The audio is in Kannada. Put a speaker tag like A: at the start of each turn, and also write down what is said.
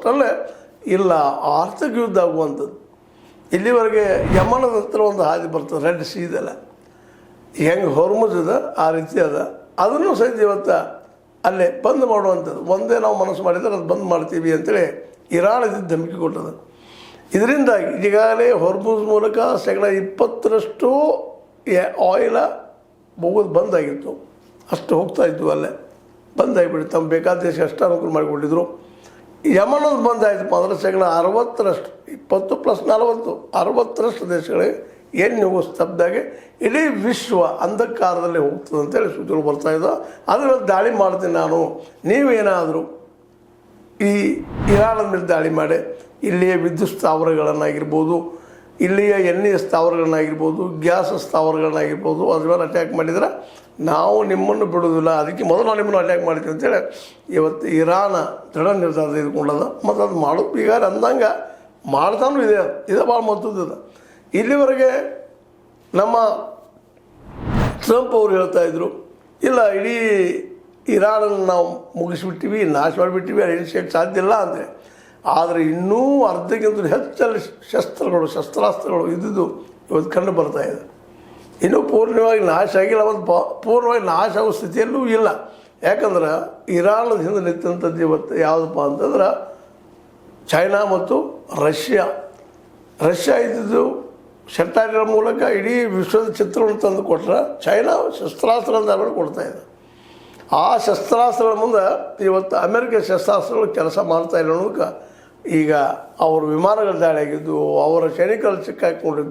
A: ಅಷ್ಟರಲ್ಲೇ ಇಲ್ಲ ಆರ್ಥಿಕ ಯುದ್ಧ ಆಗುವಂಥದ್ದು. ಇಲ್ಲಿವರೆಗೆ ಯಮನದ ಹತ್ರ ಒಂದು ಹಾದಿ ಬರ್ತದೆ, ರೆಡ್ ಸಿ ಇದೆಲ್ಲ ಹೆಂಗೆ ಹೊರ್ಮುಜ್ ಅದ ಆ ರೀತಿ ಅದ. ಅದನ್ನು ಸಹಿತ ಇವತ್ತು ಅಲ್ಲೇ ಬಂದ್ ಮಾಡುವಂಥದ್ದು. ಒಂದೇ ನಾವು ಮನಸ್ಸು ಮಾಡಿದರೆ ಅದು ಬಂದ್ ಮಾಡ್ತೀವಿ ಅಂತೇಳಿ ಇರಾನ್ ಇದಕ್ಕೆ ಧಮಕಿ ಕೊಟ್ಟದ. ಇದರಿಂದಾಗಿ ಈಗಾಗಲೇ ಹೊರ್ಮುಜ್ ಮೂಲಕ 20% ಆಯಿಲ ಹೋಗೋದು ಬಂದಾಗಿತ್ತು. ಅಷ್ಟು ಹೋಗ್ತಾಯಿದ್ವು, ಅಲ್ಲೇ ಬಂದಾಗಿಬಿಟ್ಟು ತಮ್ಮ ಬೇಕಾದ ದೇಶ ಅಷ್ಟು ಅನುಕೂಲ ಮಾಡಿಕೊಂಡಿದ್ರು. ಯಮನದು ಬಂದಾಯ್ತಪ್ಪ ಅಂದರೆ 60%, 20 + 40, 60% ದೇಶಗಳಿಗೆ ಎಣ್ಣೆ ಹೋಗೋ ಸ್ತಬ್ಧಾಗಿ ಇಡೀ ವಿಶ್ವ ಅಂಧಕಾರದಲ್ಲಿ ಹೋಗ್ತದೆ ಅಂತೇಳಿ ಸೂಚನೆ ಬರ್ತಾಯಿದ್ದೋ. ಅದರ ದಾಳಿ ಮಾಡ್ತೀನಿ ನಾನು, ನೀವೇನಾದರೂ ಈ ಇರಾನ್ ಮೇಲೆ ದಾಳಿ ಮಾಡಿ ಇಲ್ಲಿಯ ವಿದ್ಯುತ್ ಸ್ಥಾವರಗಳನ್ನಾಗಿರ್ಬೋದು, ಇಲ್ಲಿಯ ಎಣ್ಣೆಯ ಸ್ಥಾವರಗಳನ್ನಾಗಿರ್ಬೋದು, ಗ್ಯಾಸ್ ಸ್ಥಾವರಗಳನ್ನಾಗಿರ್ಬೋದು ಅದ್ರ ಮೇಲೆ ಅಟ್ಯಾಕ್ ಮಾಡಿದ್ರೆ ನಾವು ನಿಮ್ಮನ್ನು ಬಿಡೋದಿಲ್ಲ, ಅದಕ್ಕೆ ಮೊದಲು ನಾವು ನಿಮ್ಮನ್ನು ಅಟ್ಯಾಕ್ ಮಾಡ್ತೀವಿ ಅಂತೇಳಿ ಇವತ್ತು ಇರಾನ ದೃಢ ನಿರ್ಧಾರ ತೆಗೆದುಕೊಂಡದ. ಮತ್ತು ಅದು ಮಾಡೋದು ಈಗ ಅಂದಂಗೆ ಮಾಡ್ತಾನೂ ಇದೆ. ಇದು ಭಾಳ ಮಹತ್ವದ. ಇಲ್ಲಿವರೆಗೆ ನಮ್ಮ ಟ್ರಂಪ್ ಅವರು ಹೇಳ್ತಾಯಿದ್ರು, ಇಲ್ಲ ಇಡೀ ಇರಾನನ್ನು ನಾವು ಮುಗಿಸ್ಬಿಟ್ಟಿವಿ, ನಾಶ ಮಾಡಿಬಿಟ್ಟಿವಿ, ಅದು ಇಳಿಸೋಕ್ಕೆ ಸಾಧ್ಯ ಇಲ್ಲ ಅಂದರೆ. ಆದರೆ ಇನ್ನೂ ಅರ್ಧಕ್ಕಿಂತ ಹೆಚ್ಚಲ್ಲಿ ಶಸ್ತ್ರಾಸ್ತ್ರಗಳು ಇದ್ದಿದ್ದು ಇವತ್ತು ಕಂಡು ಬರ್ತಾಯಿದೆ. ಇನ್ನೂ ಪೂರ್ಣವಾಗಿ ನಾಶ ಆಗಿಲ್ಲ, ಮತ್ತು ಪೂರ್ಣವಾಗಿ ನಾಶ ಆಗೋ ಸ್ಥಿತಿಯಲ್ಲೂ ಇಲ್ಲ. ಯಾಕಂದ್ರೆ ಇರಾನದ ಹಿಂದೆ ನಿಂತಂಥದ್ದು ಇವತ್ತು ಯಾವುದಪ್ಪ ಅಂತಂದ್ರೆ ಚೈನಾ ಮತ್ತು ರಷ್ಯಾ ಇದ್ದಿದ್ದು ಶಟ್ಟಾರಿಗಳ ಮೂಲಕ ಇಡೀ ವಿಶ್ವದ ಚಿತ್ರವನ್ನು ತಂದು ಕೊಟ್ಟರೆ ಚೈನಾ ಶಸ್ತ್ರಾಸ್ತ್ರ ಅಂತ ಕೊಡ್ತಾಯಿದೆ. ಆ ಶಸ್ತ್ರಾಸ್ತ್ರಗಳ ಮುಂದೆ ಇವತ್ತು ಅಮೆರಿಕ ಶಸ್ತ್ರಾಸ್ತ್ರಗಳು ಕೆಲಸ ಮಾಡ್ತಾಯಿಲ್ಲ ಅನ್ನೋದಕ್ಕೆ ಈಗ ಅವ್ರ ವಿಮಾನಗಳ ದಾಳಿ ಆಗಿದ್ದು, ಅವರ ಸೈನಿಕರು ಸಿಕ್ಕಾಕೊಂಡಿದ್ದು,